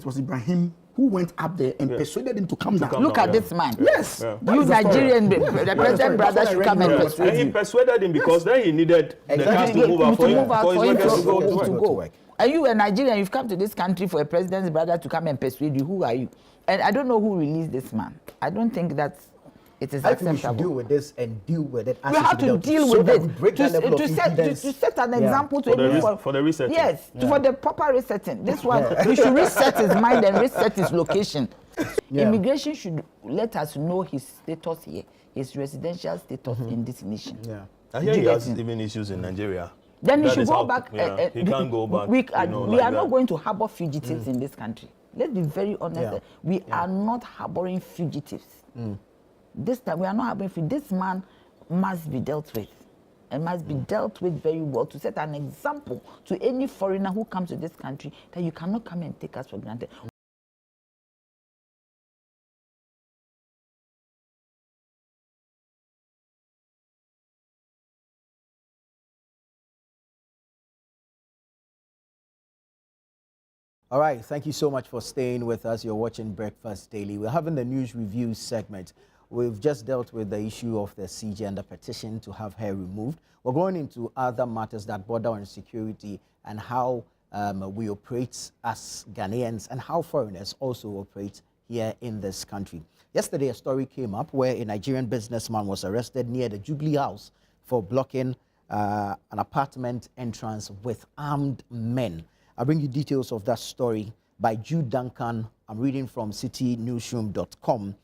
It was Ibrahim who went up there and persuaded him to come down. Look at this man. Yes. You Nigerian, the president brother should come and persuade And he you. persuaded him because then he needed the cars to move out for him to go. And you, a Nigerian, you've come to this country for a president's brother to come and persuade you. Who are you? And I don't know who released this man. I don't think that it is I think we acceptable. should deal with this and deal with it. We have to deal with it to set an example to everyone. for the resetting. Yes, for the proper resetting. This one, he should reset his mind and reset his location. Immigration should let us know his status here, his residential status in this nation. Yeah. I hear he has even issues in Nigeria. Then he That should is go how- back. he can't go back. We like are not that. going to harbor fugitives in this country. Let's be very honest. We are not harboring fugitives. This time we are not harboring fugitives. This man must be dealt with, and must be dealt with very well to set an example to any foreigner who comes to this country that you cannot come and take us for granted. All right, thank you so much for staying with us. You're watching Breakfast Daily. We're having the news review segment. We've just dealt with the issue of the CJ and the petition to have her removed. We're going into other matters that border on security and how we operate as Ghanaians and how foreigners also operate here in this country. Yesterday, a story came up where a Nigerian businessman was arrested near the Jubilee House for blocking an apartment entrance with armed men. I'll bring you details of that story by Jude Duncan. I'm reading from citynewsroom.com.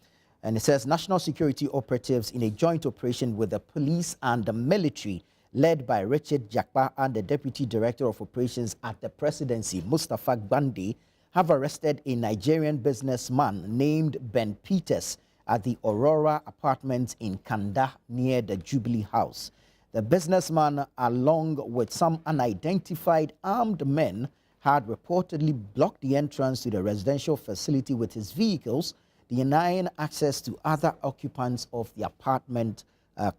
And it says, national security operatives in a joint operation with the police and the military, led by Richard Jakpa and the Deputy Director of Operations at the Presidency, Mustafa Gbande, have arrested a Nigerian businessman named Ben Peters at the Aurora Apartments in Kanda near the Jubilee House. The businessman, along with some unidentified armed men, had reportedly blocked the entrance to the residential facility with his vehicles, denying access to other occupants of the apartment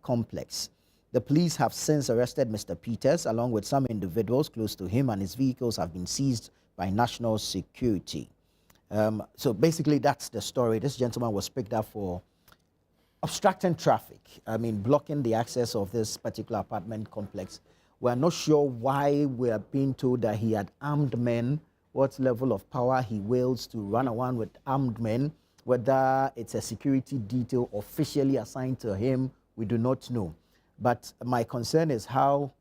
complex. The police have since arrested Mr. Peters, along with some individuals close to him, and his vehicles have been seized by national security. So basically, that's the story. This gentleman was picked up for obstructing traffic. I mean, blocking the access of this particular apartment complex. We're not sure why we are being told that he had armed men, what level of power he wields to run around with armed men, whether it's a security detail officially assigned to him, we do not know. But my concern is how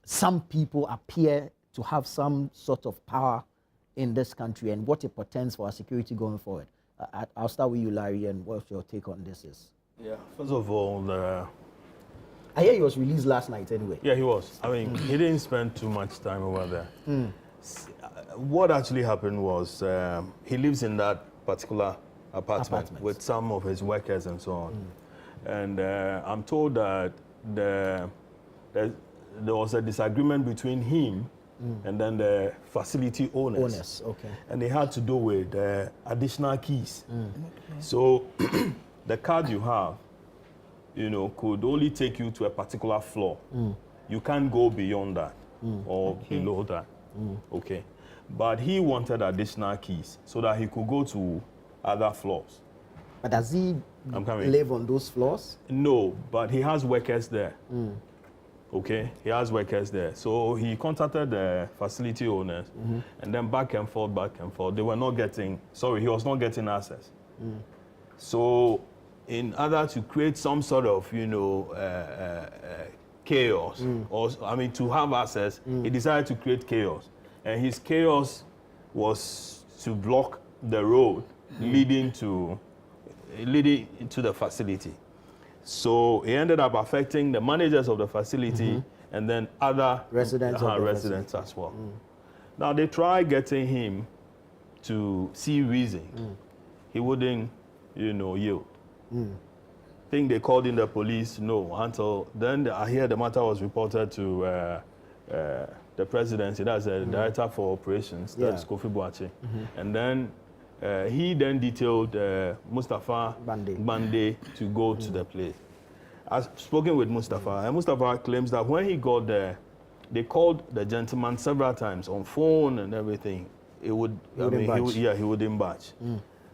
some people appear to have some sort of power in this country and what it portends for our security going forward. I'll start with you, Larry, and what your take on this is. Yeah, first of all, I hear he was released last night anyway. yeah, he was. I mean, he didn't spend too much time over there. What actually happened was he lives in that particular apartment with some of his workers and so on. And I'm told that there was a disagreement between him and then the facility owners. Okay. And they had to do with additional keys. So the card you have, could only take you to a particular floor. You can't go beyond that or below that. Okay. But he wanted additional keys so that he could go to other floors. But does he live on those floors? No, but he has workers there. Okay, he has workers there. So he contacted the facility owners and then back and forth. They were not getting, he was not getting access. So in order to create some sort of, chaos, or to have access, he decided to create chaos. And his chaos was to block the road leading into the facility. So he ended up affecting the managers of the facility and then other residents as well. Now they tried getting him to see reason. He wouldn't, yield. I think they called in the police, until then I hear the matter was reported to the presidency, that's the director for operations, that's Kofi Boache. And then he then detailed Mustafa Gbande to go to the place. I've spoken with Mustafa, and Mustafa claims that when he got there, they called the gentleman several times on phone and everything. he would. He wouldn't budge.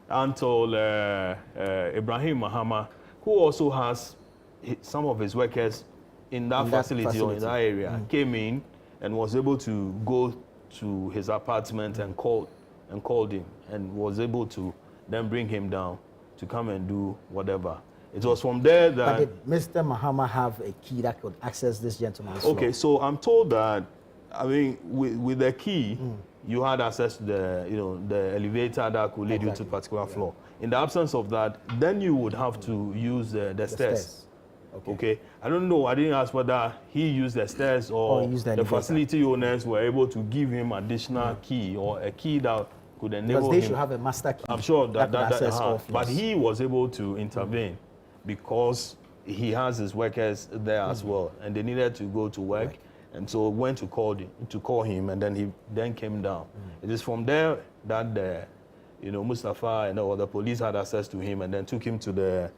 Until Ibrahim Mahama, who also has some of his workers in that facility or in that area, came in and was able to go to his apartment and called him and was able to then bring him down to come and do whatever. It was from there that. But did Mr. Mahama have a key that could access this gentleman's Okay, floor? so I'm told that, I mean, with the key, you had access to the elevator that could lead you to a particular floor. In the absence of that, then you would have to use the stairs. Okay. I don't know. I didn't ask whether he used the stairs or the facility owners were able to give him additional key or a key that could enable him. Because they should have a master key. I'm sure that access all but floors. he was able to intervene because he has his workers there as well, and they needed to go to work, and so went to call him, and then he came down. It is from there that Mustafa and all the police had access to him, and then took him to the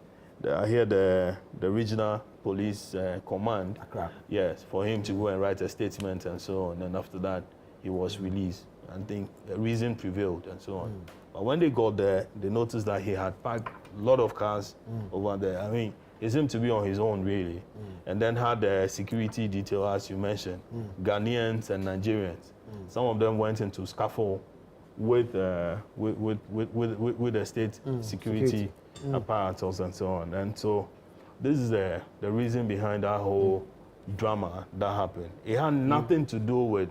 regional police command. Accra. Yes, for him to go and write a statement and so on. And after that, he was released. I think reason prevailed and so on. But when they got there, they noticed that he had parked a lot of cars over there. I mean, he seemed to be on his own, really. And then had the security detail, as you mentioned, Ghanaians and Nigerians. Some of them went into scuffle with the state security apparatus and so on. And so this is the reason behind that whole drama that happened. It had nothing to do with,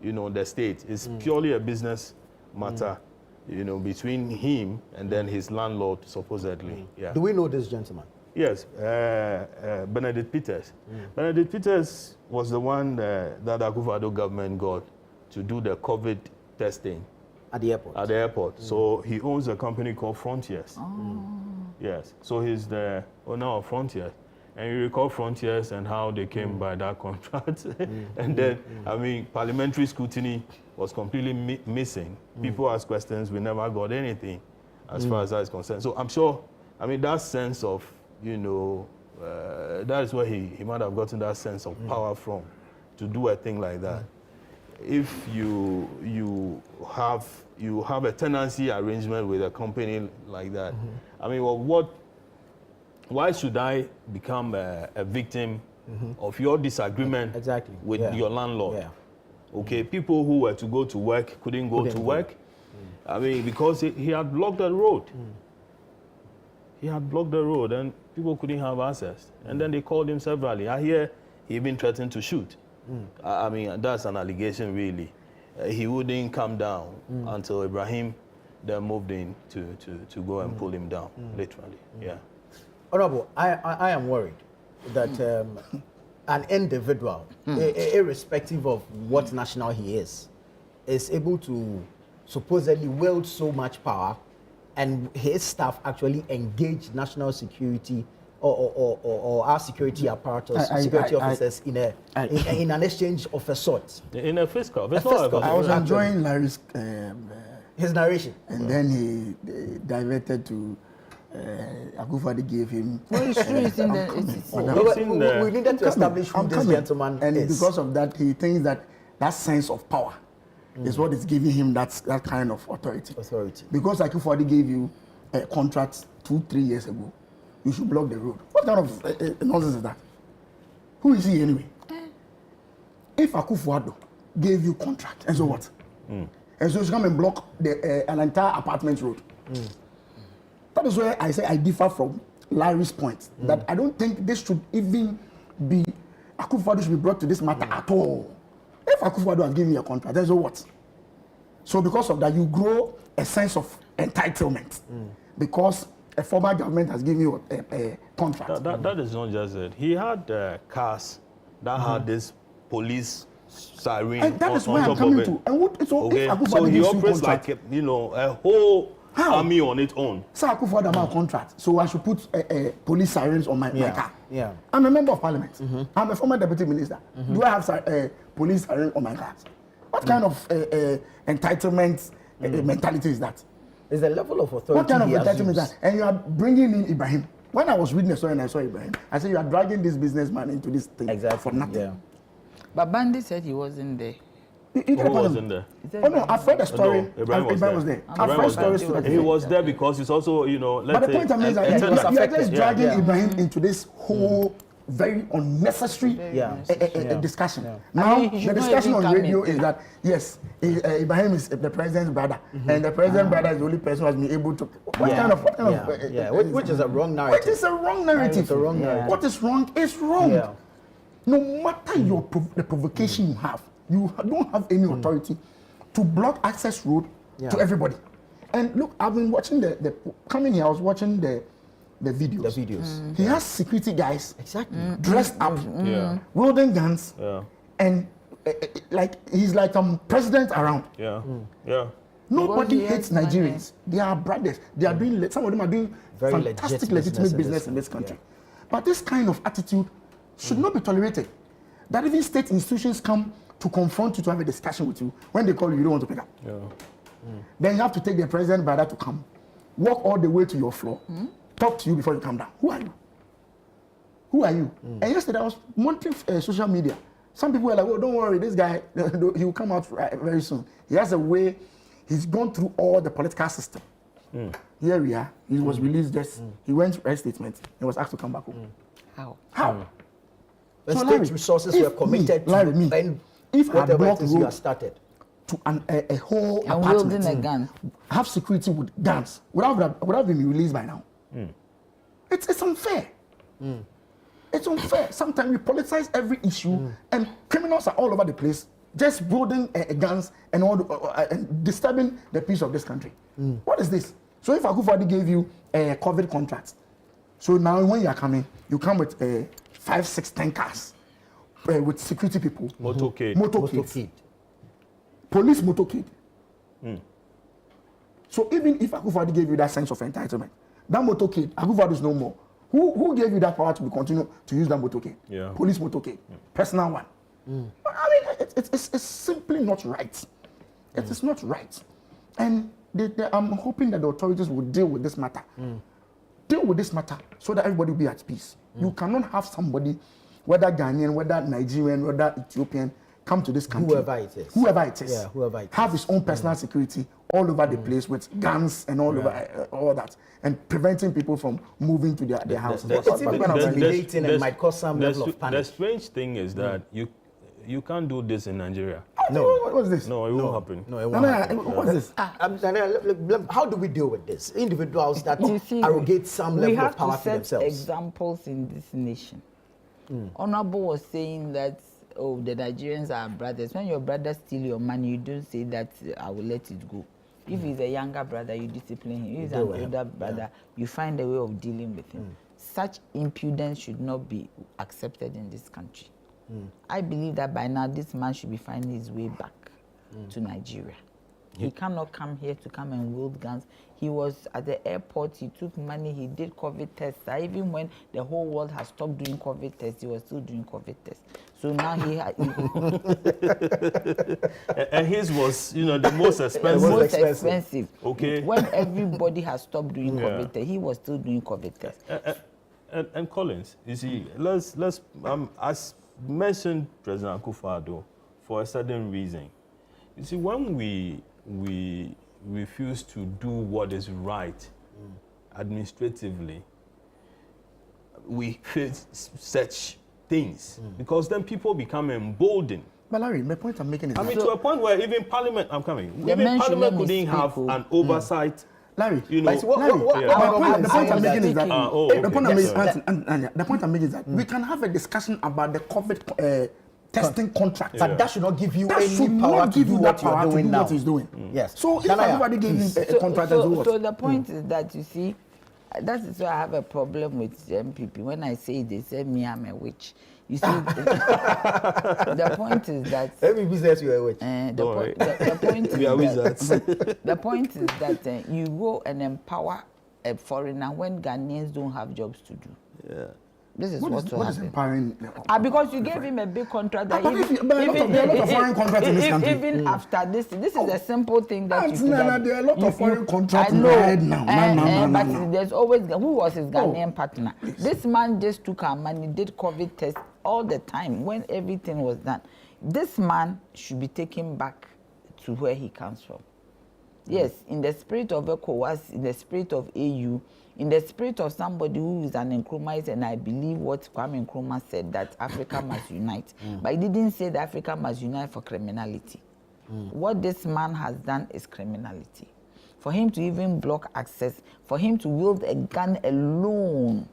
the state. It's purely a business matter, between him and then his landlord, supposedly. Yeah. Do we know this gentleman? Yes, Benedict Peters. Benedict Peters was the one that Akufo-Addo government got to do the COVID testing. At the airport? At the airport. So he owns a company called Frontiers. Yes, so he's the owner of Frontiers. And you recall Frontiers and how they came by that contract. And then, I mean, parliamentary scrutiny was completely missing. People asked questions, we never got anything as far as that is concerned. So I'm sure, I mean, that sense of, that is where he might have gotten that sense of power from, to do a thing like that. If you have a tenancy arrangement with a company like that, I mean, well, why should I become a victim of your disagreement with your landlord? Yeah. Okay, people who were to go to work couldn't go to work. I mean, because he had blocked the road. He had blocked the road and people couldn't have access. And then they called him severally. I hear he even threatened to shoot. I mean, that's an allegation, really. He wouldn't come down until Ibrahim then moved in to go and pull him down, literally. Yeah. Honorable, I am worried that an individual, irrespective of what national he is able to supposedly wield so much power, and his staff actually engage national security or our security apparatus, security officers in an exchange of a sort. In a fiscal. I was enjoying Larry's his narration, and then he diverted to Akufo-Addo gave him. Well, it's true. It's in the. We needed to establish who this gentleman and is. Because of that, he thinks that sense of power is what is giving him that kind of authority. Because Akufo-Addo gave you a contract 2-3 years ago, you should block the road. What kind of nonsense is that? Who is he anyway? If Akufo-Addo gave you contract, and so what? And so you come and block an entire apartment road. That is where I say I differ from Larry's point, that I don't think this should even be, Akufo-Addo should be brought to this matter at all. If Akufo-Addo has given you a contract, then so what? So because of that, you grow a sense of entitlement because a former government has given you a contract. That is not just it. He had cars that had this police siren and that is on where top I'm coming of it. to. And so okay. if Akufo-Addo So he gives you operates contract, like a whole army on its own. So Akufo-Addo have a contract, so I should put police sirens on my car. Yeah. I'm a member of parliament. I'm a former deputy minister. Do I have police sirens on my cars? What kind of entitlement mentality is that? There's a level of authority. What kind of entitlement is that? And you are bringing in Ibrahim. When I was reading the story and I saw Ibrahim, I said you are dragging this businessman into this thing for nothing. Yeah. But Bandi said he wasn't there. Who wasn't there? Oh no, I've read the story. No, Ibrahim was there. I've read stories to He was there because it's also, you know, let's but the point I mean is that you are just dragging Ibrahim into this whole very unnecessary discussion. Now, the discussion on radio is that, yes, Ibrahim is the president's brother, and the president's brother is the only person who has been able to... Which is a wrong narrative. Which is a wrong narrative. What is wrong is wrong. Yeah. No matter the provocation you have, you don't have any authority to block access road to everybody. And look, I've been watching coming here, I was watching the videos. He has security guys dressed up, wielding guns, and like he's like president around. Nobody hates Nigerians. They are brothers. They are doing. Some of them are doing very fantastic legitimate business in this country. But this kind of attitude should not be tolerated. That even state institutions come to confront you, to have a discussion with you. When they call you, you don't want to pick up. Then you have to take the president brother to come, walk all the way to your floor, talk to you before you come down. Who are you? Who are you? And yesterday I was monitoring social media. Some people were like, "Oh, don't worry, this guy, he will come out very soon." He has a way. He's gone through all the political system. Here we are. He was released just. He went to write statement. He was asked to come back home. How? The state resources were committed to if whatever block it is you have started. To a whole apartment, wielding a gun, have security with guns, would have been released by now. It's unfair. It's unfair. Sometimes we politicize every issue, and criminals are all over the place, just wielding guns and and disturbing the peace of this country. What is this? So if Akufo-Addo gave you a COVID contract, so now when you are coming, you come with 5, 6, 10 cars with security people, motorcade. Police motorcade. So even if Akufo-Addo gave you that sense of entitlement, that motorcade, Akufo-Addo is no more. Who gave you that power to continue to use that motorcade? Police motorcade, personal one. I mean, it's simply not right. It is not right. And I'm hoping that the authorities will deal with this matter. Deal with this matter so that everybody will be at peace. You cannot have somebody, whether Ghanaian, whether Nigerian, whether Ethiopian, come to this country. Whoever it is. Have his own personal security all over the place with guns and all over all that, and preventing people from moving to their houses. It's even intimidating and might cause some level of panic. The strange thing is that you can't do this in Nigeria. No, what's this? No, it won't happen. No, it won't happen. What's this? How do we deal with this? Individuals that arrogate some level of power to themselves. We have to set examples in this nation. Honorable was saying that, oh, the Nigerians are brothers. When your brother steal your money, you don't say that I will let it go. If he's a younger brother, you discipline him. If he's an older brother, you find a way of dealing with him. Such impudence should not be accepted in this country. I believe that by now this man should be finding his way back to Nigeria. He cannot come here to come and wield guns. He was at the airport, he took money, he did COVID tests. Even when the whole world has stopped doing COVID tests, he was still doing COVID tests. So now he had... and his was, the most expensive. The most expensive. Okay. When everybody has stopped doing COVID tests, he was still doing COVID tests. And Collins, you see, let's as mentioned President Akufo-Addo for a certain reason. You see, when we refuse to do what is right administratively, we face such things because then people become emboldened. But Larry, my point I'm making is... to a point where even Parliament, even Parliament couldn't have an oversight. Larry, the point I'm making is that we can have a discussion about the COVID testing contract, but that should not give you any power to do what you're doing now. What he's doing. Yes. So if everybody gave him a contract, so the point is that, you see, that is why I have a problem with MPP. When I say they say me, I'm a witch. You see, the point is that every business you're a witch. The point is we are wizards. The point is that you go and empower a foreigner when Ghanaians don't have jobs to do. Yeah. This is what is empowering? Because you gave him a big contract. That even after this is a simple thing that you could have. There are a lot of foreign contracts right now. But there's always, who was his Ghanaian partner? This man just took our money, did COVID tests all the time when everything was done. This man should be taken back to where he comes from. Yes, in the spirit of ECOWAS, in the spirit of AU, in the spirit of somebody who is an Nkrumah, and I believe what Kwame Nkrumah said, that Africa must unite. But he didn't say that Africa must unite for criminality. What this man has done is criminality. For him to even block access, for him to wield a gun alone.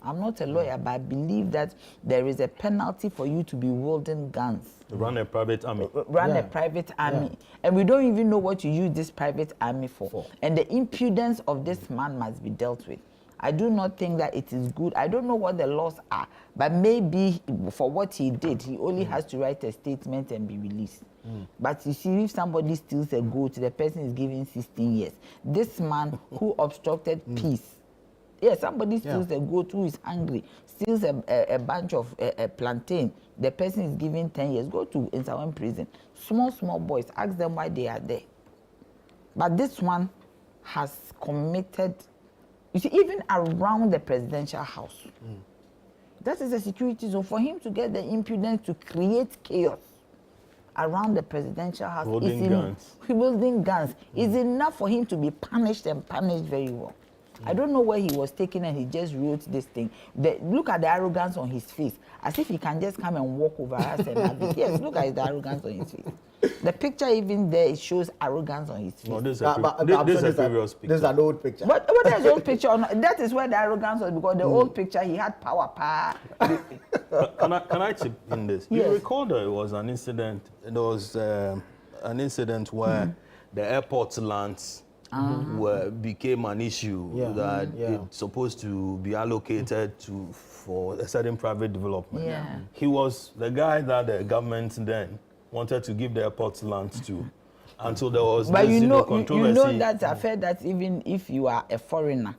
I'm not a lawyer, but I believe that there is a penalty for you to be wielding guns. Run a private army. Run a private army. And we don't even know what you use this private army for. And the impudence of this man must be dealt with. I do not think that it is good. I don't know what the laws are, but maybe for what he did, he only has to write a statement and be released. But you see, if somebody steals a goat, the person is given 16 years. This man who obstructed peace, somebody steals a goat who is hungry, steals a bunch of plantain, the person is given 10 years. Go to Nsawam prison. Small boys, ask them why they are there. But this one has committed, you see, even around the presidential house. That is a security zone. For him to get the impudence to create chaos around the presidential house, holding guns, is enough for him to be punished and punished very well. I don't know where he was taken and he just wrote this thing. Look at the arrogance on his face, as if he can just come and walk over us and have it. Yes, look at the arrogance on his face. The picture even there, it shows arrogance on his face. No, this is a previous picture. This is an old picture. But there's old picture. That is where the arrogance was, because the old picture, he had power. Can I chip in this? Yes. You recall there was an incident. There was an incident where the airport lands became an issue that it's supposed to be allocated for a certain private development. Yeah. He was the guy that the government then wanted to give the airport land to, until there was but this, controversy. You know that I've heard that even if you are a foreigner,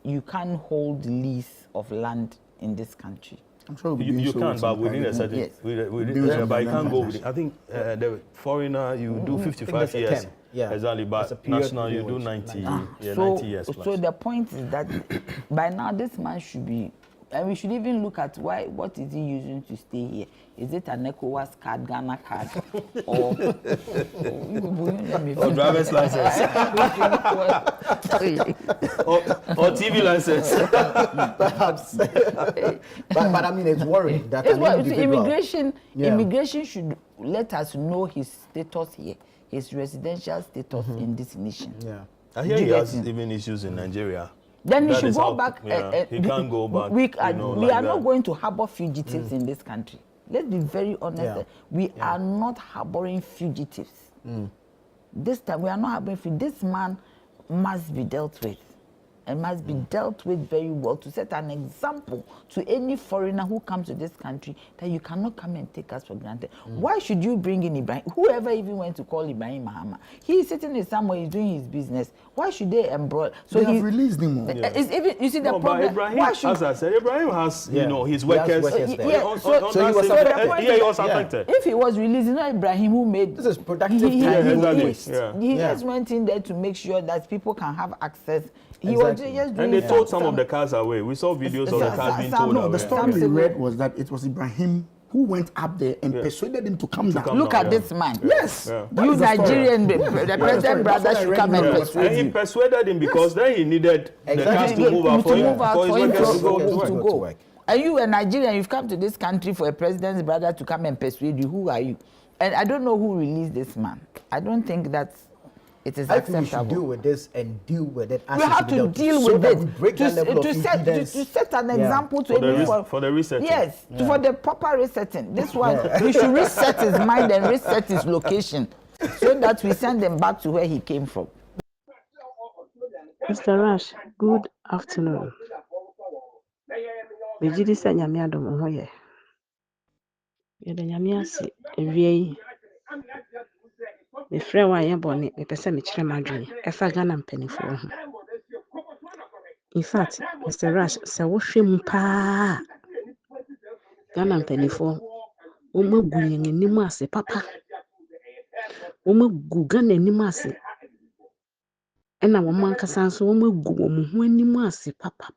you can't hold lease of land in this country. I'm sure you can, but within a certain, but you can't go within. I think the foreigner you do 55 years. Exactly, but national you do 90, 90 years plus. So the point is that by now this man should be, and we should even look at what is he using to stay here? Is it an ECOWAS card, Ghana card, or driver's license, or TV license? Perhaps. but I mean, it's worrying that immigration should let us know his status here, his residential status in this nation. I hear he has even issues in Nigeria. Then he should go back. He can't go back. We are not going to harbor fugitives in this country. Let's be very honest. We are not harboring fugitives. This time we are not harboring fugitives. This man must be dealt with, and must be dealt with very well to set an example to any foreigner who comes to this country that you cannot come and take us for granted. Why should you bring in Ibrahim? Whoever even went to call Ibrahim Mahama, he is sitting in somewhere, he's doing his business. Why should they embroil? So they have released him. It's even, you see the problem. But Ibrahim, as I said, Ibrahim has his workers. So he was affected. If he was released, you know Ibrahim who made this is productive time. He just went in there to make sure that people can have access. He was just doing. And they towed some of the cars away. We saw videos of the cars being towed away. The story we read was that it was Ibrahim who went up there and persuaded him to come down. Look at this man. Yes. You Nigerian, the president brother should come and persuade him. And he persuaded him because then he needed the cars to move out for him to go. And you, a Nigerian, you've come to this country for a president's brother to come and persuade you. Who are you? And I don't know who released this man. I don't think that's. It is acceptable. I think we should deal with this and deal with it. We have to deal with it to set an example to anyone. For the resetting. Yes, for the proper resetting. This one, we should reset his mind and reset his location so that we send him back to where he came from. Mr. Rash, good afternoon. Mejidi sa nyame adom ho ye. Ye de nyame ase ewie. Me frɛ wa ye bone me pese me kyerɛ madwene ɛfa Ghana mpanifo ho. In fact, Mr. Rash, se wo hwɛ mu pa Ghana mpanifo wo magu yen anim ase papa. Wo magu Ghana anim ase. Ɛna wo mankasa nso wo magu wo mu ho anim ase papa.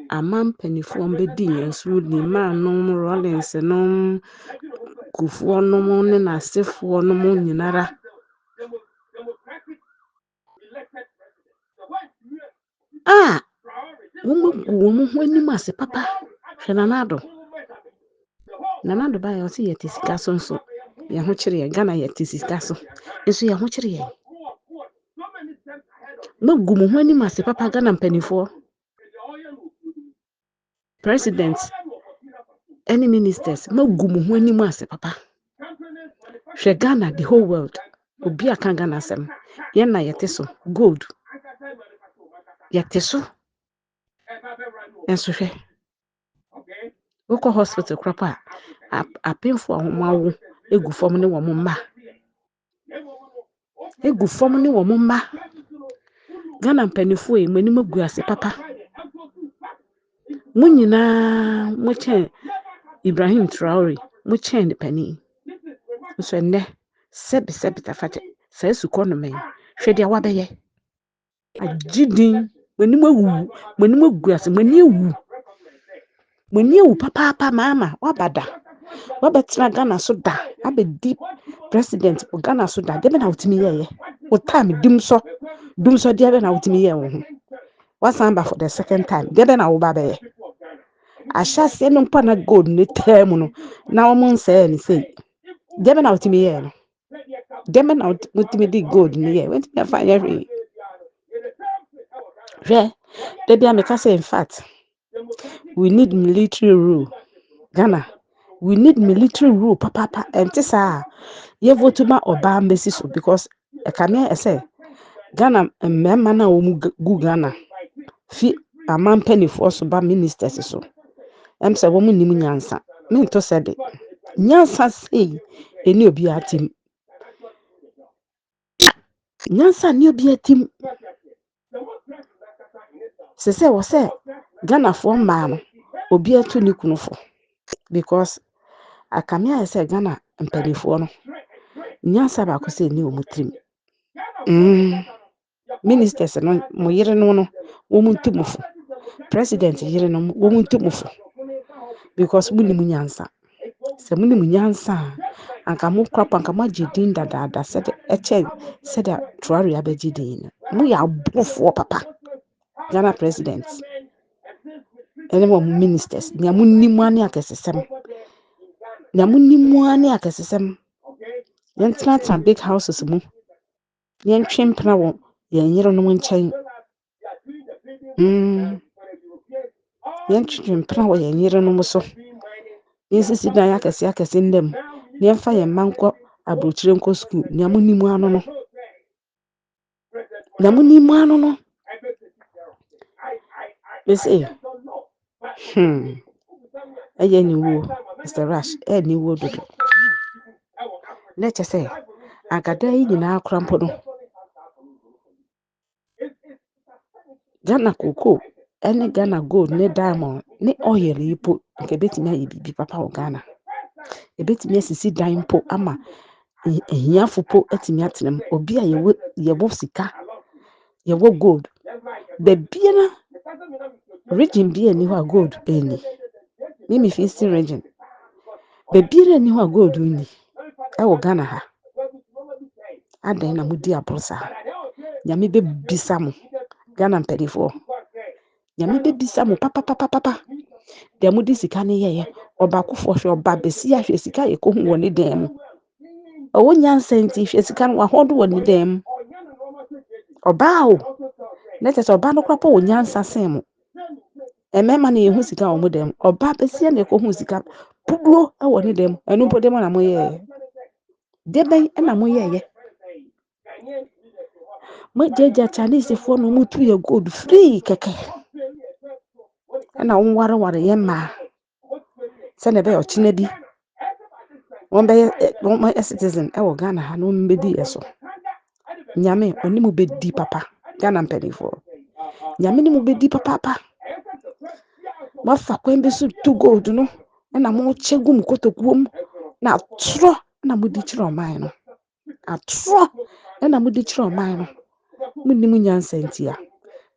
Amam mpanifo mbedi yenso ni manom Rollins nom kufuo no mo ne n'asefoɔ no mo nyinara wɔn ho anim ase papa hwɛ nanado ba yɛ ɔsɛ yɛte sika so nso yɛn ho kyerɛ yɛn Ghana yɛte sika so nso yɛn ho kyerɛ yɛn magu mo ho anim ase papa Ghana mpanimfoɔ president any ministers magu mo ho anim ase papa hwɛ Ghana the whole world obi aka Ghana asɛm yɛn na yɛte so gold yɛte so nso hwɛ wokɔ hospital krapa apemfo a wɔn awo egu fam ne wɔn mma Ghana mpanimfoɔ yi mo anim agu ase papa mo nyinaa mo kyɛn Ibrahim Traore mo kyɛn ne panin nso nnɛ sɛbi tafakyɛ saa sukɔ no mɛn hwɛ deɛ wabɛyɛ agyidin mo anim agu ase mo ani ewu papaapa maama wabɛtena Ghana so da abɛdi president wɔ Ghana so da deɛ bɛ na wotumi yɛyɛ wo time dum so deɛ bɛ na wotumi yɛ wo ho wasan ba for the second time deɛ bɛ na wo ba bɛyɛ ahyɛseɛ no mpa na gold ne taa mu no na wɔn nsɛɛ ne sei deɛ bɛ na wotumi yɛ no deɛ bɛ na wotumi di gold ne yɛ wotumi afa yɛ hwee hwɛ deɛ meka sɛ in fact we need military rule Ghana we need military rule papa ɛnte saa yɛ vote ma ɔbaa mbɛsi so because ɛkame ɛsɛ Ghana mmarima na wɔn gu Ghana fi aman mpanimfoɔ so ba ministers so sɛ wɔn nim nyansa mento sɛ de nyansa sei ɛne obi atim nyansa ne obi atim sɛ wɔ sɛ Ghanafoɔ mmaa no obi atu ne kunu fo because akame ayɛ sɛ Ghana mpanimfoɔ no nyansa baako sɛ ne wɔn tirim ministers no mo yere no wɔn ntu mo fo president yere no wɔn ntu mo fo because mo nim nyansa sɛ mo nim nyansa anka mo krapa anka mo agye din dadaada sɛ ɛkyɛ sɛ de Traore abɛgye din no mo yɛ aborofoɔ papa Ghana president ɛne wɔn ministers nea mo nim ane akɛsesɛm yɛn tena big houses mu yɛn twe mpena wɔ yɛn yere no nkyɛn yɛn twe mpena wɔ yɛn yere no so yɛn sisi dan akɛse ndam yɛn fa yɛn mma nkɔ aburokyire nkɔ school nea mo nim ano no bɛsɛ ɛyɛ ne wuo Mr. Rush ɛyɛ ne wuo dodo na kyɛ sɛ agada yi nyinaa kora mpo no Ghana cocoa ɛne Ghana gold ne diamond ne oil yi po nke betumi ayɛ bibi papa wɔ Ghana ebetumi asisi dan po ama ehiafo po atumi atenam obi a yɛwɔ sika yɛwɔ gold bebiara region bi ani hɔ a gold ɛni mimi fi eastern region bebiara ani hɔ a gold ni ɛwɔ Ghana ha adan na mudi abrosa nyame bebisa mo Ghana mpanimfoɔ nyame bebisa mo papa deɛ modi sika ne yɛyɛ ɔbaakofoɔ hwɛ ɔba besi ahwɛ sika yɛ kɔ hu wɔ ne dan mu ɔwɔ nyansa nti hwɛ sika no ahodo wɔ ne dan mu ɔbaa o na kyerɛ sɛ ɔbaa no kora pɔ wɔ nyansa sen mo mmarima no yɛhu sika wɔ mo dan mu ɔbaa besi na ɛkɔ hu sika puguo wɔ ne dan mu ɛno mpo deɛ mo na mo yɛyɛ deɛ bɛn na mo yɛyɛ mo gyagya Chinese foɔ no mo tu yɛ gold free kɛkɛ ɛna wɔn wareware yɛ mmaa sɛ na ɛbɛyɛ ɔkyena bi wɔn bɛyɛ citizen ɛwɔ Ghana ha na wɔn bɛdi yɛ so nyame ɔne mo bɛdi papa Ghana mpanimfoɔ nyame ne mo bɛdi papa wafa kwan bi so tu gold no ɛna mo kyɛ gu mo kotokuo mu na atorɔ na mo di kyerɛ ɔman no atorɔ ɛna mo di kyerɛ ɔman no mo nim nyansa ntia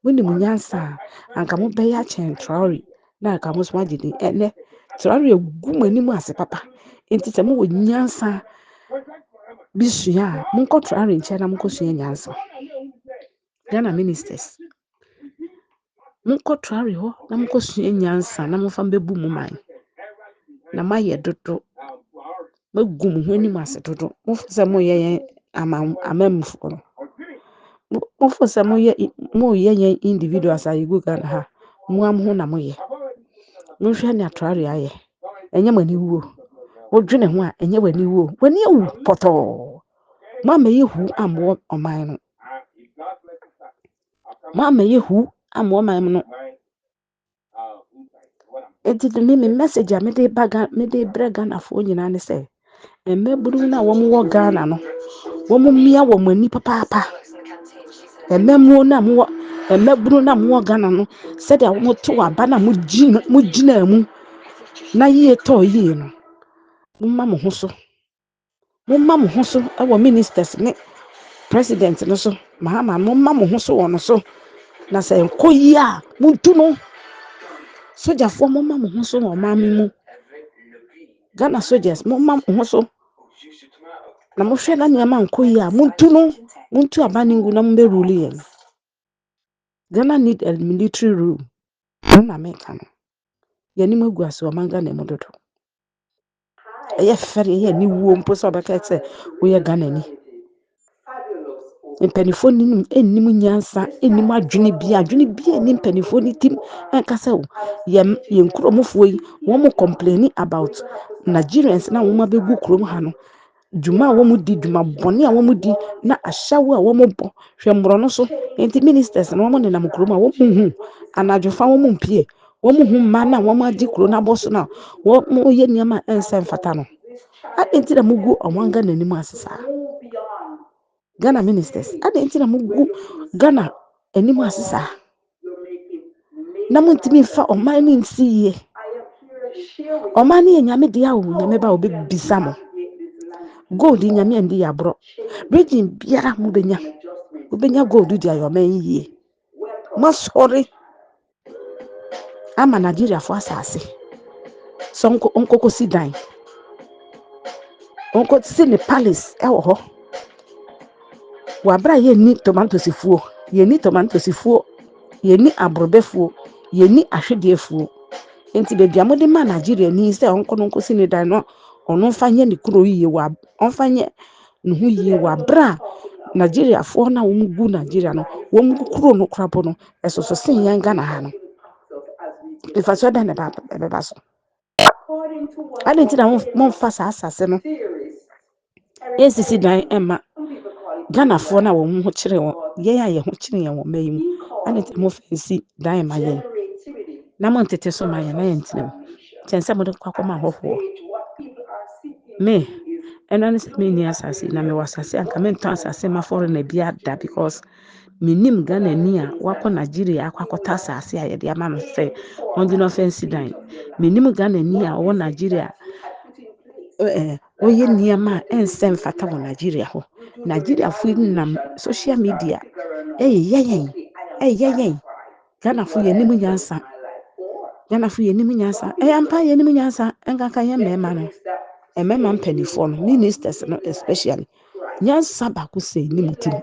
mo nim nyansa anka mo bɛyɛ akyɛn Traore na anka mo so agye din ɛnɛ Traore egu mo anim ase papa Enti sɛ mowɔ nyansa bi sua a monkɔ Traore nkyɛn na monkɔsua nyansa. Ghana ministers monkɔ Traore hɔ na monkɔsua nyansa na momfa mbɛbu mo man. Na moayɛ dodo. Moagu mo ho anim ase dodo. Mofo sɛ moyɛ yɛn amammufoɔ no. Mofo sɛ moyɛ yɛn individuals a yɛgu Ghana ha. Moa mo ho na moyɛ. Monhwɛ nea Traore ayɛ. Ɛnyɛ mo ani wuo. Wodwene ho a ɛnyɛ w'ani wuo. W'ani awu pɔtɔɔ. Moama yɛhu ammɔ ɔman no. Moama yɛhu ammɔ ɔman no. Enti me message a mede brɛ Ghanafoɔ nyinaa ne sɛ, mmabunu no a wɔwɔ Ghana no, wɔmmia wɔn ani papaapa. Mmabunu no a wɔwɔ Ghana no, sɛdeɛ wɔto aba na mogyina mu na yie tɔɔ yie no, momma mo ho so. Momma mo ho so wɔ ministers ne president no so. Mahama, momma mo ho so wɔ no so. Na sɛ nkɔ yie a, muntu no. Sogyafoɔ momma mo ho so wɔ ɔman mu. Ghana soldiers momma mo ho so. Na mohwɛ na nneɛma nkɔ yie a, muntu no. Muntu aba ne ngu na mombɛrule yɛn. Ghana need a military rule. Ɛno na meka no. Yɛnim agu ase ɔman Ghana mu dodo. Ɛyɛ fɛre, ɛyɛ aniwuo mpo sɛ ɔbɛka sɛ woyɛ Ghanani. Mpanimfoɔ nnim nyansa, nnim adwene bi nni mpanimfoɔ no tim. Ɛnka sɛ yɛn kuromfoɔ yi, wɔn complain about Nigerians na wɔn abɛgu kurom ha no. Dwuma a wɔn di, dwuma bɔne a wɔn di, na ahyɛwo a wɔn bɔ. Hwɛ mmorɔ no so. Enti ministers na wɔn nenam kurom a wɔn hu anadwofa wɔn mpie. Wɔn hu mmaa na wɔn agye kuro no abɔ so na wɔn yɛ nneɛma a ɛnsɛ mfata no. Adɛn nti na mugu ɔman Ghana anim ase saa? Ghana ministers, adɛn nti na mugu Ghana anim ase saa? Na montumi mfa ɔman no nsi yie. Ɔman no yɛ nyame deɛ a nyame ba obɛbisa mo. Gold nyame andi yɛ aborɔ. Region biara mobɛnya gold di ayɛ ɔman yie. Masɔre ama Nigeriafoɔ asase. So nkɔkɔsi dan. Nkɔsi ne palace ɛwɔ hɔ. Wabra yɛnni tomatosifuo. Yɛnni aborɔbɛfuo. Yɛnni ahwedeɛfuo. Enti baabi a mode ma Nigeria ni sɛ ɔnkɔ no nkɔsi ne dan no, ɔno mfa nyɛ ne kuro yie ɔmfa nyɛ ne ho yie wɔ abra Nigeriafoɔ na wɔn gu Nigeria no, wɔn kuro no korabo no, ɛsoso sen yɛn Ghana ha no. Mfasoɔ bɛn na ɛbɛba so. Adɛn nti na momfa saa asase no ɛnsisi dan ɛma Ghanafoɔ na wɔn ho kyerɛ wɔn. Yɛn a yɛn ho kyerɛ yɛn wɔ mma yi mu. Adɛn nti na momfa nsi dan ma yɛn. Na montete so ma yɛn na yɛntena mu. Kyɛn sɛ mode kɔ akɔma ahɔhoɔ. Me, ɛno ne sɛ menni asase na mewɔ asase anka mentɔn asase ma foreigner bi ada because menim Ghanani a wakɔ Nigeria akɔtɔ asase a yɛde ama no sɛ ɔngye no ɔmfa nsi dan. Menim Ghanani a ɔwɔ Nigeria ɔyɛ nneɛma a ɛnsɛ mfata wɔ Nigeria hɔ. Nigeriafoɔ yi nam social media ɛyɛ yɛn. Ghanafoɔ yɛnim nyansa. Ɛyɛ ampa yɛnim nyansa. Ɛnkanka yɛn mmarima no. Mmarima mpanimfoɔ no, ministers no especially. Nyansa baako sɛ ɛni mu tim.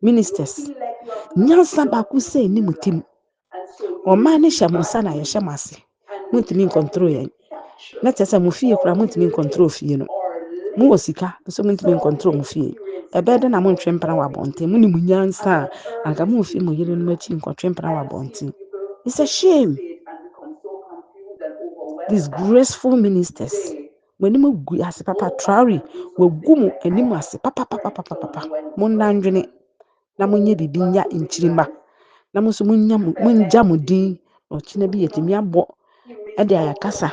Ministers. Nyansa baako sɛ ɛni mu tim. Ɔman no hyɛ mo nsa na yɛhyɛ mo ase. Montumi nkontrol yɛn. Na kyerɛ sɛ mo fie koraa montumi nkontrol fie no. Mowɔ sika nso montumi nkontrol mo fie. Ɛbɛyɛ dɛ na montwe mpena wɔ abɔnten. Monim nyansa a anka momfi mo yere no akyi nkɔtwe mpena wɔ abɔnten. It's a shame. Disgraceful ministers. When you go as Papa Traore, we go mu anim ase papa. Monna ndwene na monye bibinya nkyirima. Na mo so munja mo din. Ɔkyena bi yɛtumi abɔ ɛde ayakasa.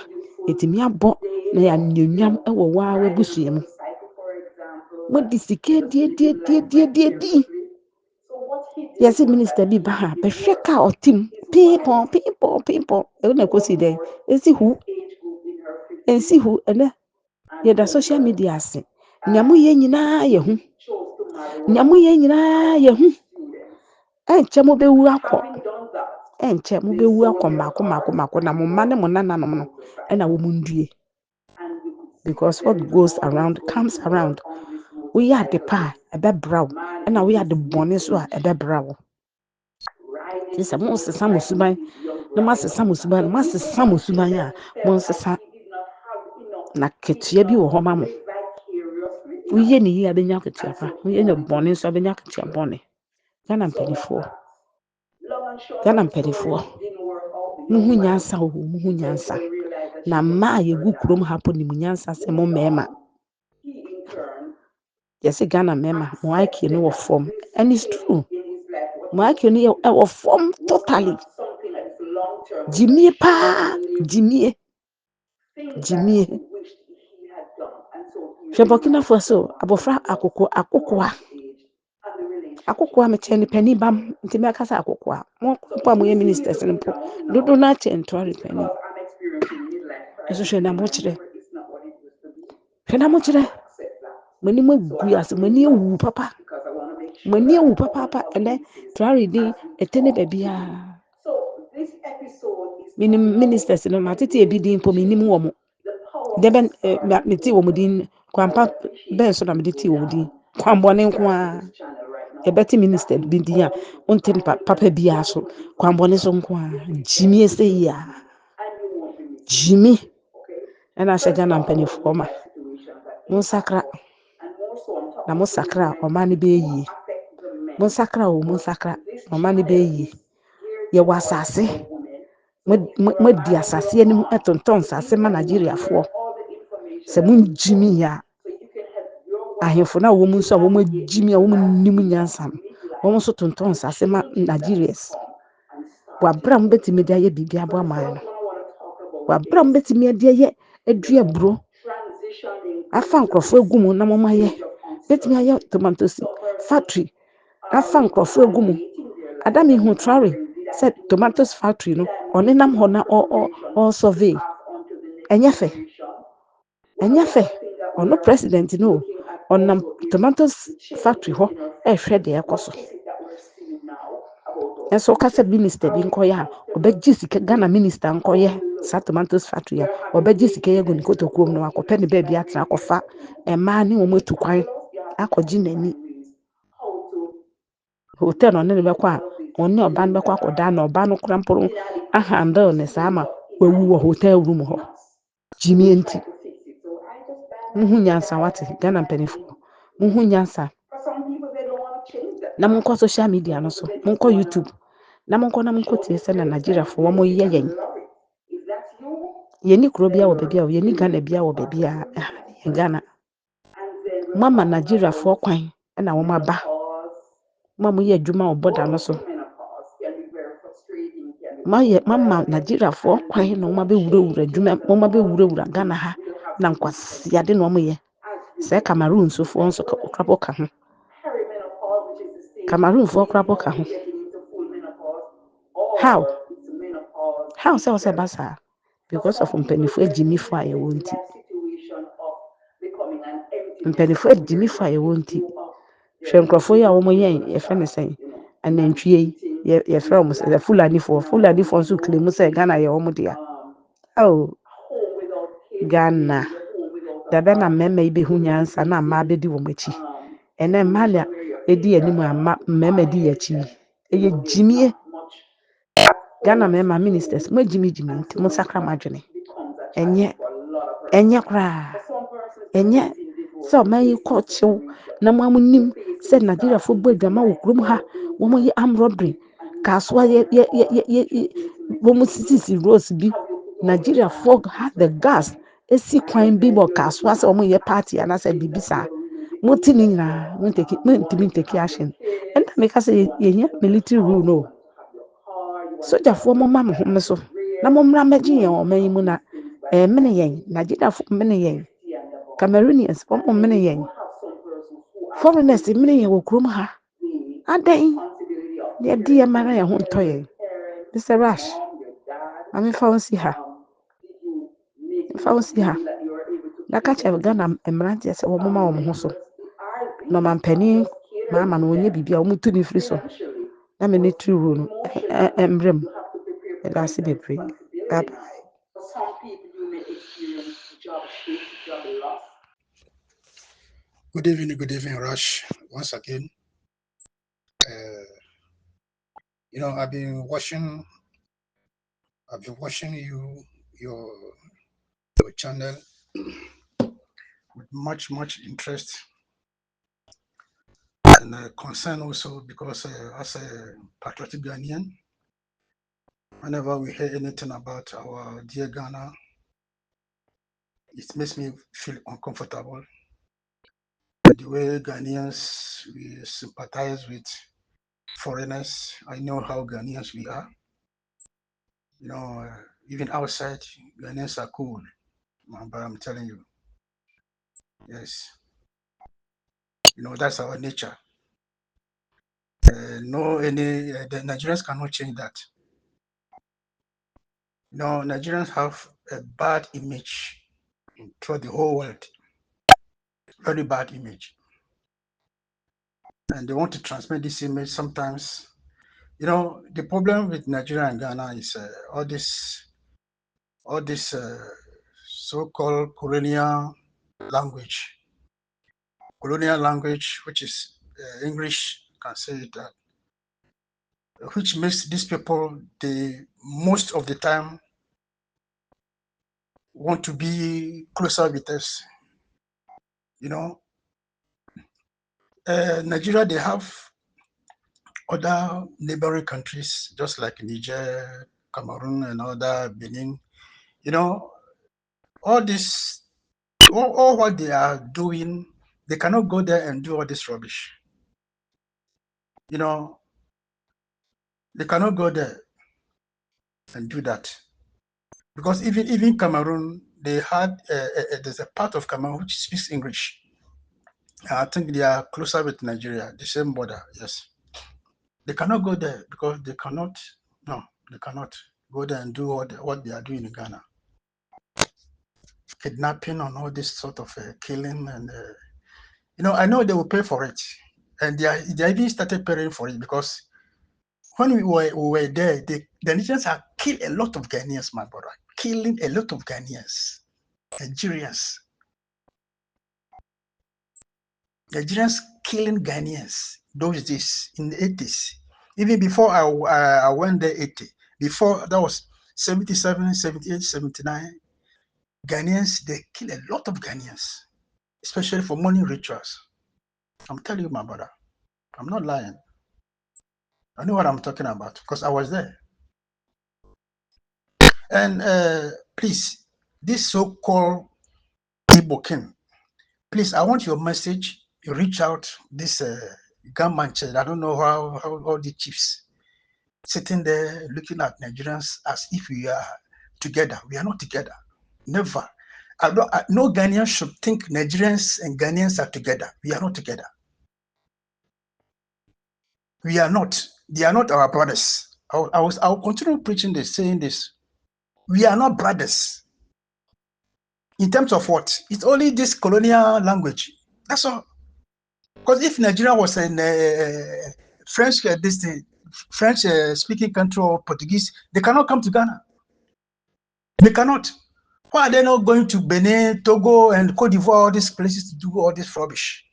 Yɛtumi abɔ na yɛanyanyam ɛwɔ waa wabusua mu. Mo di sika die. Yɛsɛ minister bi ba ha bɛhwɛ ka ɔtim pimpɔn. Ɛwo na kosi dɛ. Ɛnsi hu ɛnɛ. Yɛda social media ase. Nyamu yɛ nyinaa yɛ hu. Ɛnkyɛ mo bɛwu akɔ mako na mo mma ne mo nananom no ɛna wo mu ndue. because what goes around comes around. We are the pa a bit brow, and now we are the bonus a bit brow. This is most Samusubai, no master Samusuban, master Samusubaya, Monsa na ketua bi wɔ hɔ ma mo. Woyɛ ne yie a bɛnya ketua pa, woyɛ ne bɔne nso a bɛnya ketua bɔne. Ghana mpanyinfoɔ, muhu nyansa o, muhu nyansa. Na mmaa a yɛgu kurom ha po nim nyansa sɛ mo mmarima. Yɛsɛ Ghana mmarima, mo IQ no wɔ fam. And it's true. Mo IQ no wɔ fam totally. Jimie paa, jimie. Hwɛ Burkina Faso, abɔfra akokoa mekyɛ ne pani bam nti mɛka sɛ akokoa. Mo mpo a moyɛ ministers no mpo, dodo no akyɛ ntoare pani. Ɛso hwɛ na mokyerɛ. Mani magu ase, mani ewu papa. Ɛnɛ toare din ɛte ne baabiara. Minim ministers no matete ebi din mpo minim wɔ mo. Deben meti wɔ mo din kwampa bɛn so na mede ti wɔ mo din. Kwambɔne nko a. Ebeti minister bi din a onte papa biara so. Kwambɔne so nko a. Jimie sɛ ya. Jimie. Ɛna hyɛ Ghana mpanyinfoɔ ma. Monsakra. Na monsakra ɔman ne bɛyie. Monsakra. Ɔman ne bɛyie. Yɛwɔ asase. Mo di asase anim ɛtontɔn asase ma Nigeriafoɔ. Sɛ mo Jimie ya. Ahemfo na wɔ mu nso a wɔn Jimie a wɔn nim nyansa. Wɔn nso tontɔn asase ma Nigerians. Wabra mo betimi de ayɛ biribi abo aman no. Wabra mo betimi de ayɛ adua buro. Afa nkrɔfo egu mu na mo mayɛ. Betimi ayɛ tomatoes factory. Afa nkrɔfo egu mu. Adami hu Traore sɛ tomatoes factory no ɔne nam hɔ na ɔ survey. Ɛnyɛ fɛ. Ɔno president no ɔnam tomatoes factory hɔ ɛhwɛ de ɛkɔ so. Ɛso kasa minister bi nkɔyɛ a ɔbɛgye sika Ghana minister nkɔyɛ sa tomatoes factory a ɔbɛgye sika yɛ gu ne kotokuom no akɔpɛ ne baabi atena akɔfa ɛmaa ne wɔn atu kwan akɔgye n'ani. Hotel no ne bɛkɔ a ɔne ɔba no bɛkɔ akɔda na ɔba no kora mporo ahandle ne saa ma wawu wɔ hotel room hɔ. Jimie nti. Muhu nyansa wate Ghana mpanyinfoɔ. Muhu nyansa. Na monkɔ social media no so, monkɔ YouTube. Na monkɔ tie sɛ na Nigeriafoɔ wɔn yɛ yɛn. Yɛni kuro bia wɔ baabi a yɛni Ghana bia wɔ baabi a yɛn Ghana. Mama Nigeriafoɔ kwan na wɔn aba. Mama yɛ adwuma wɔ border no so. Mama Nigeriafoɔ kwan na wɔn abɛwurawura adwuma, wɔn abɛwurawura Ghana ha na nkwasiade na wɔn yɛ. Sɛ Cameroon sofoɔ nso krabo ka ho. Cameroonfoɔ krabo ka ho. How sɛ ɔsɛ basa? Because of mpanyinfoɔ agyimifo a yɛwɔ nti. Mpanyinfoɔ agyimifo a yɛwɔ nti. Hwɛ nkrɔfoɔ yi a wɔn yɛn yɛfrɛ ne sɛn anantwie yi yɛfrɛ wɔn sɛ Fulanifoɔ nso claim sɛ Ghana yɛ wɔn dea. Ghana dabe na mmɛmɛ yi bɛhu nyansa na mmaa bɛdi wɔn akyi. Ɛnɛ mmaa na edi anim a mmɛmɛ di akyi. Ɛyɛ Jimie. Ghana mmarima ministers mo Jimie nti mo sakra madwene. Ɛnyɛ koraa. Ɛnyɛ sɛ ɔman yi kɔ kyew na mo amunim sɛ Nigeriafoɔ bɔ adwama wɔ kurom ha wɔn yɛ armed robbery. Kasoa wɔn sisi roads bi. Nigeriafoɔ have the gas esi kwan bi wɔ kasoa sɛ wɔn yɛ party anaasɛ bibi saa. Mo ti ne nyinaa mo ntimi take action. Ɛnna meka sɛ yɛhia military rule no. Sojafoɔ mo ma mo home so na mo mmra mmɛgye yɛn ɔman yi mu na mene yɛn Nigeriafoɔ mene yɛn Cameroonians wɔn mene yɛn foreigners mene yɛn wɔ kurom ha adan yɛde yɛn mara yɛn ho ntɔ yɛn. Mr. Rush maame fa wɔn si ha na ka kyerɛ Ghana mmeranteɛ sɛ wɔn ma wɔn ho so na ɔmampanin maama no wɔnyɛ biribi a wɔn tu ne firi so na me ne tiri ro no mbrɛm ɛda ase bebree bye bye. Good evening, Rush. Once again, I've been watching you your channel with much interest and concern also because as a patriotic Ghanaian, whenever we hear anything about our dear Ghana, it makes me feel uncomfortable. The way Ghanaians we sympathize with foreigners, I know how Ghanaians we are. Even outside, Ghanaians are cool, but I'm telling you, yes, that's our nature. No, the Nigerians cannot change that. Nigerians have a bad image throughout the whole world, very bad image, and they want to transmit this image sometimes. The problem with Nigeria and Ghana is all this so-called colonial language, which is English, can say it that, which makes these people most of the time want to be closer with us. Nigeria, they have other neighboring countries, just like Niger, Cameroon, and other Benin. All this, all what they are doing, they cannot go there and do all this rubbish. They cannot go there and do that because even Cameroon, they had there's a part of Cameroon which speaks English. I think they are closer with Nigeria, the same border. Yes, they cannot go there because they cannot. No, they cannot go there and do what they are doing in Ghana, kidnapping and all this sort of killing. And I know they will pay for it, and they even started paying for it because when we were there, the Nigerians have killed a lot of Ghanaians, my brother, killing a lot of Ghanaians, Nigerians killing Ghanaians those days in the 80s. Even before I went there, 80, before that was 77, 78, 79, Ghanaians, they kill a lot of Ghanaians, especially for money rituals. I'm telling you, my brother, I'm not lying. I know what I'm talking about because I was there. And please, this so-called Igbo king, please, I want your message. You reach out this gunman. I don't know how all the chiefs sitting there looking at Nigerians as if we are together. We are not together. Never. No Ghanaian should think Nigerians and Ghanaians are together. We are not together. We are not. They are not our brothers. I'll continue preaching this, saying this. We are not brothers. In terms of what? It's only this colonial language. That's all. Because if Nigeria was in French, French speaking country or Portuguese, they cannot come to Ghana. They cannot. Why are they not going to Benin, Togo, and Cote d'Ivoire, all these places to do all this rubbish?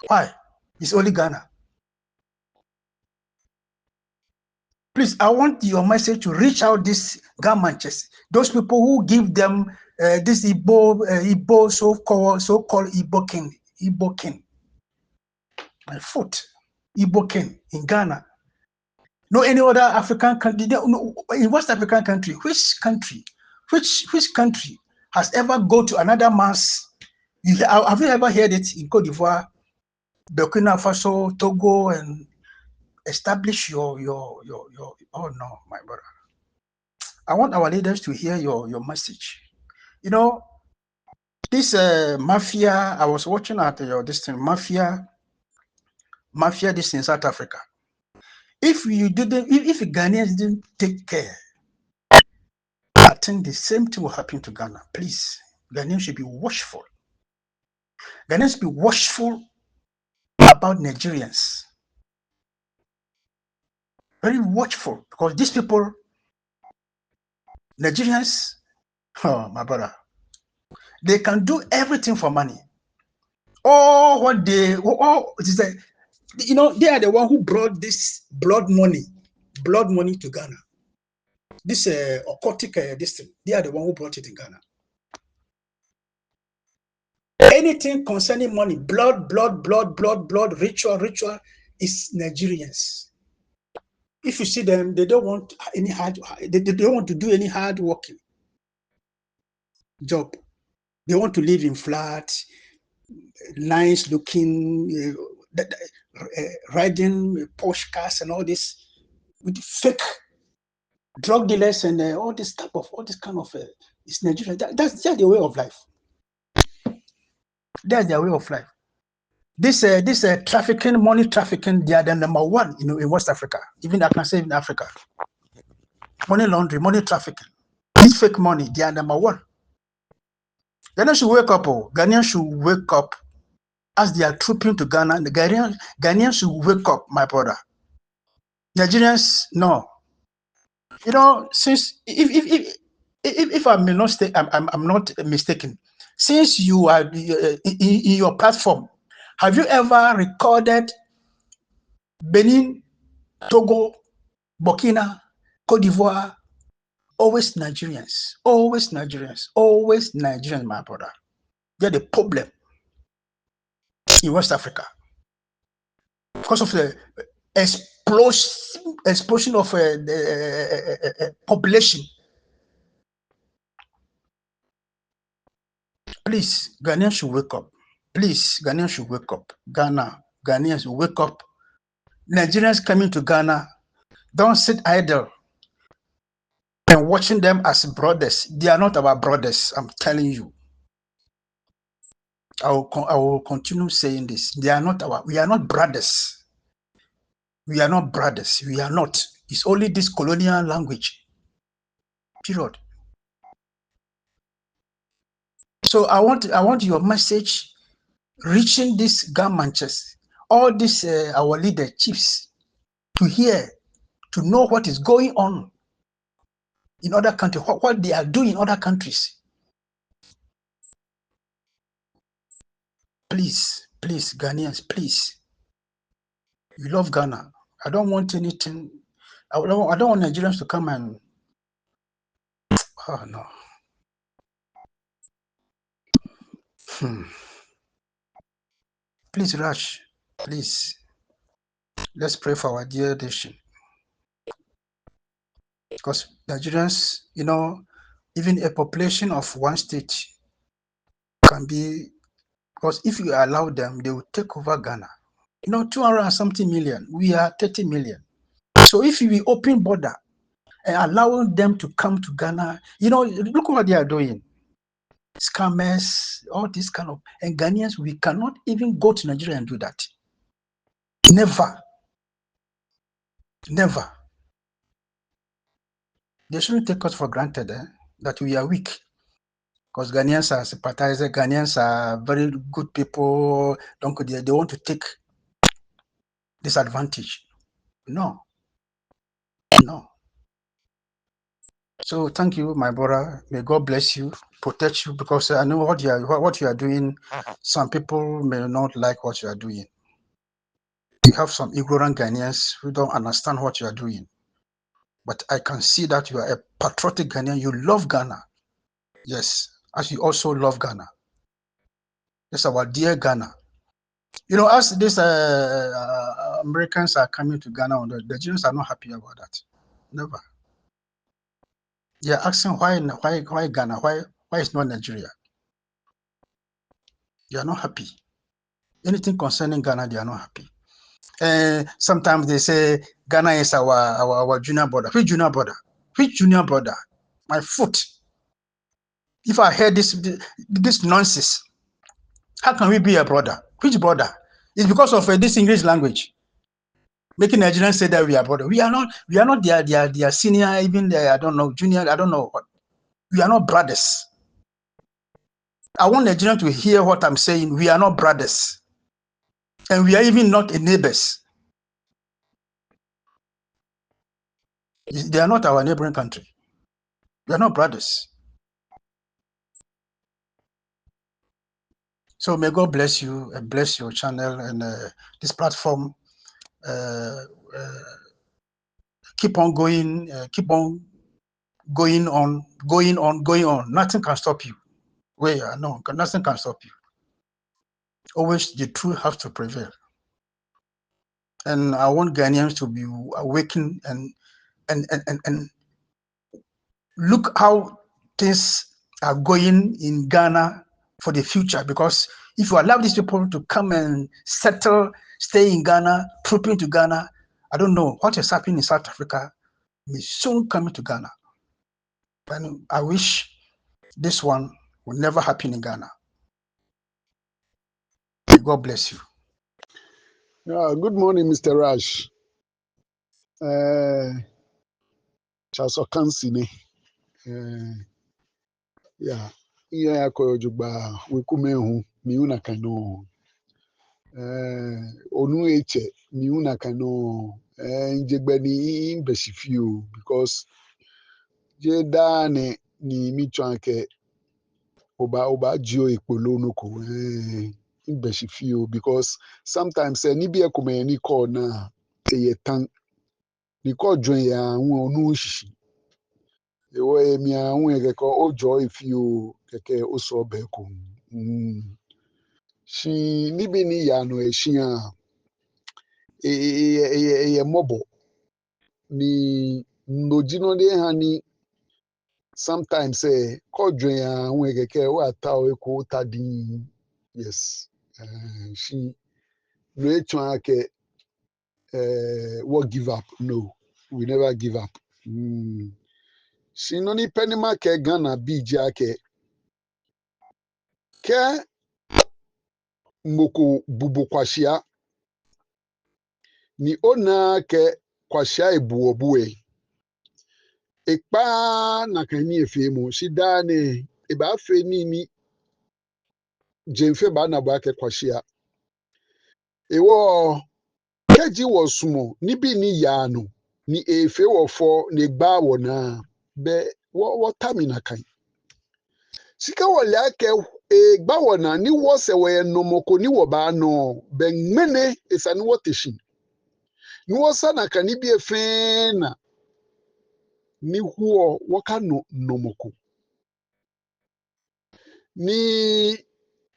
Why? It's only Ghana. Please, I want your message to reach out these governments, those people who give them this Igbo so-called Igbo king. My foot, Igbo king in Ghana. No any other African country, no, in West African country, which country has ever go to another man's? Have you ever heard it in Cote d'Ivoire, Burkina Faso, Togo, and establish your oh no, my brother. I want our leaders to hear your message. This mafia, I was watching at this thing, mafia this in South Africa. If Ghanaians didn't take care, I think the same thing will happen to Ghana. Please, Ghanaians should be watchful. Ghanaians should be watchful about Nigerians. Very watchful, because these people, Nigerians, oh my brother, they can do everything for money. All what they, all it is a, you know, they are the one who brought this blood money to Ghana. This occultic this thing, they are the one who brought it in Ghana. Anything concerning money, blood, ritual is Nigerians. If you see them, they don't want any they don't want to do any hard working job. They want to live in flat, nice looking, riding Porsche cars and all this with fake drug dealers and all this kind of it's Nigeria. That's their way of life. That's their way of life. This trafficking, money trafficking, they are the number one, you know, in West Africa. Even I can say in Africa. Money laundering, money trafficking. This fake money, they are number one. Ghanaians should wake up. Ghanaians should wake up as they are trooping to Ghana. The Ghanaians should wake up, my brother. Nigerians, no. You know, since if I'm not mistaken, since you are in your platform, have you ever recorded Benin, Togo, Burkina, Cote d'Ivoire? Always Nigerians, my brother. They're the problem in West Africa because of the explosion of the population. Please, Ghanaians should wake up. Please, Ghanaians should wake up. Ghanaians should wake up. Nigerians coming to Ghana, don't sit idle and watching them as brothers. They are not our brothers, I'm telling you. I will continue saying this. We are not brothers. We are not brothers. We are not. It's only this colonial language. Period. So I want your message reaching these governments, all these our leader chiefs, to hear, to know what is going on in other countries, what they are doing in other countries. Please, Ghanaians, please. We love Ghana. I don't want anything. I don't want Nigerians to come and. Oh no. Please, Raj. Please. Let's pray for our dear nation. Because Nigerians, you know, even a population of one state can be, because if you allow them, they will take over Ghana. You know, 200 and something million. We are 30 million. So if we open border and allowing them to come to Ghana, you know, look what they are doing. Scammers, all this kind of, and Ghanaians, we cannot even go to Nigeria and do that. Never. They shouldn't take us for granted that we are weak. Because Ghanaians are sympathizers, Ghanaians are very good people. They want to take disadvantage. No. So thank you, my brother. May God bless you, protect you, because I know what you are doing. Some people may not like what you are doing. You have some ignorant Ghanaians who don't understand what you are doing. But I can see that you are a patriotic Ghanaian. You love Ghana. Yes, as you also love Ghana. That's our dear Ghana. You know, as these Americans are coming to Ghana, the Nigerians are not happy about that. Never. They are asking why Ghana? Why is not Nigeria? They are not happy. Anything concerning Ghana, they are not happy. Sometimes they say Ghana is our junior brother. Which junior brother? My foot. If I hear this nonsense, how can we be a brother? Which brother? It's because of this English language, making Nigerians say that we are brother. We are not their senior, even their, I don't know, junior, I don't know what. We are not brothers. I want Nigerians to hear what I'm saying. We are not brothers. And we are even not neighbors. They are not our neighboring country. We are not brothers. So may God bless you and bless your channel and this platform. Keep on going, keep on going on, going on, going on. Nothing can stop you. Where you are, no, nothing can stop you. Always the truth has to prevail. And I want Ghanaians to be awakened and look how things are going in Ghana for the future. Because if you allow these people to come and settle, stay in Ghana, trooping to Ghana, I don't know what is happening in South Africa may soon come to Ghana. And I wish this one will never happen in Ghana. May God bless you. Good morning, Mr. Rash. Charles Okansine. Yeah, yeah, Koyojugba, Wikumehu, Miuna Kano. Onu Eche, Miuna Kano. Njegbeni Besifio, because Jedane ni Michwanke Oba Jio Ekpolono ko. Besifio, because sometimes Nibia Kume ni call na Eyetang. Niko join ya onu shishi. Ewe mi àwọn keke ojo ifi o keke o so be ko. Shi nibi ni ya no ehia mobo ni nojino de hani sometimes ko join ya àwọn keke o ata o ko tadi. Yes. Shi no etu ake what give up. No, we never give up. Sinoni penima ke Ghana bija ke moko bubu kwashia ni ona ke kwashia ebuobue ekpa na kani efe mu shida ne eba fe ni jemfe ba na ba ke kwashia ewo keji wo sumo ni bi ni ya no ni efe wo fo ni gba wo na be wo tamina kan sika wole ake gba wo na ni wo se we no moko ni wo ba no be ngmene esani wo teshin ni wo sana kan bi efe na ni huo waka no nomoko ni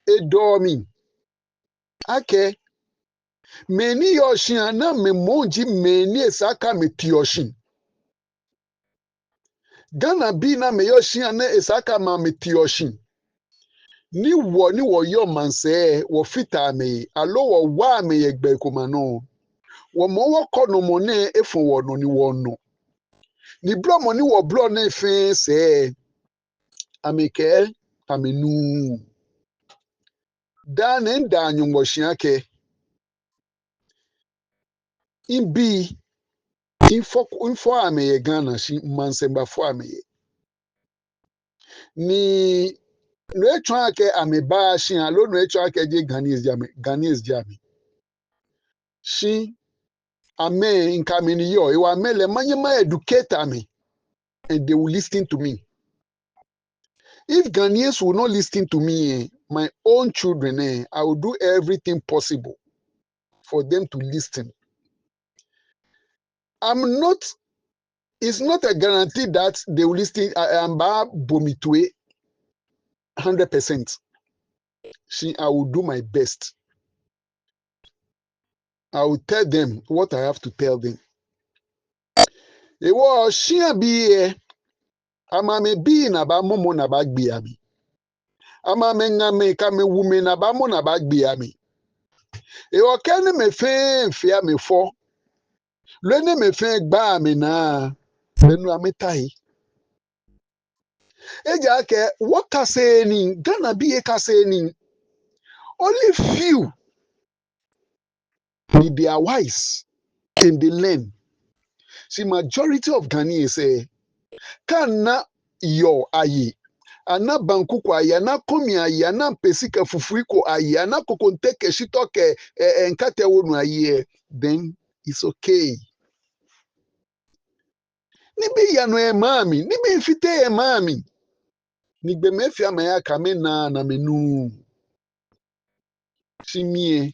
edomi ake meni yoshin na me monji meni esaka me tioshin Ghana bi na me yoshin na esaka ma me tioshin ni wo yo manse wo fita me alo wo wa me yegbe komano wo mo wo kono mo ne efun wo no ni wo no ni blo mo ni wo blo na efe se ameke amenu dan en dan nyumbo shiake imbi info ameye Ghana shi mansemba fo ameye ni no etwa ake ameba shi alo no etwa ake je Ghanese jami shi ame inkamini yo iwa mele manyema educate me and they will listen to me. If Ghanaians will not listen to me, my own children, I will do everything possible for them to listen. It's not a guarantee that they will listen. I am bomitwe 100%. I will do my best. I will tell them what I have to tell them. It was she be amame be na ba momo na ba gbe ami. Amame ngame kame women na ba mo na ba gbe ami. E o ken me fe me fo. Lene me fe gba mi na. Benu ametai. Eja ke what ka say ni Ghana be e ka say ni. Only few they are wise and they learn. See, majority of Ghanaians say, "Kana yo ayi, ana banku kwa ayi, ana komi ayi, ana pesika fufuiko ayi, ana kokonteke shitoke enkate wonu ayi." Then it's okay. Nibi yano e mami, nibi mfite e mami. Nigbe mefia maya kame na menu. Chimie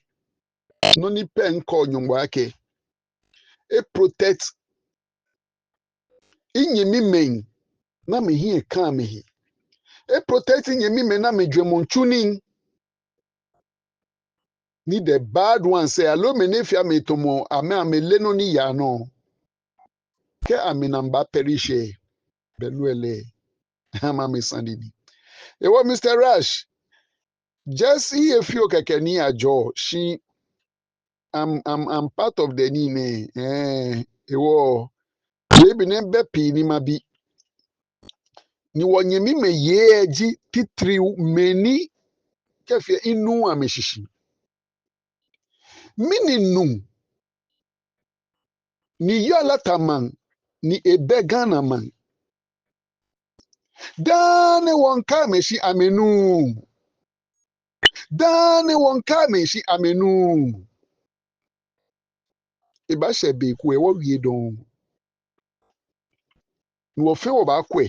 no ni pen ko nyumwake e protect inyemi men na me hi ka me hi e protect inyemi men na me dwemontunin ni the bad one say alo me nefia me tomo ame leno ni ya no ke aminamba perishe beluele ama me sandini e wo Mr. Rush just if you kekeni ajo she I'm part of the nine e wo baby ne be pi ni mabi ni wonyemi me yeji titri meni kefie inu ameshishi mini nu ni yala taman ni ebe Ghana man dane wonka meshi amenu dane wonka meshi amenu eba shebe ku e wo wie don ni wo fe wo ba kwe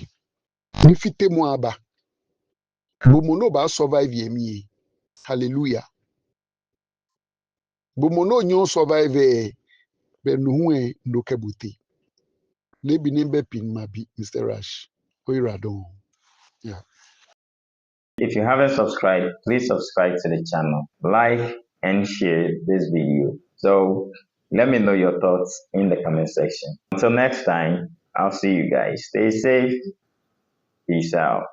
ni fite mu aba bomo no ba survive yemi hallelujah bomo no nyo survive be nu hu no kebuti lebi ne be pin mabi Mr. Rush oira don yeah. If you haven't subscribed, please subscribe to the channel, like and share this video. So let me know your thoughts in the comment section. Until next time, I'll see you guys. Stay safe. Peace out.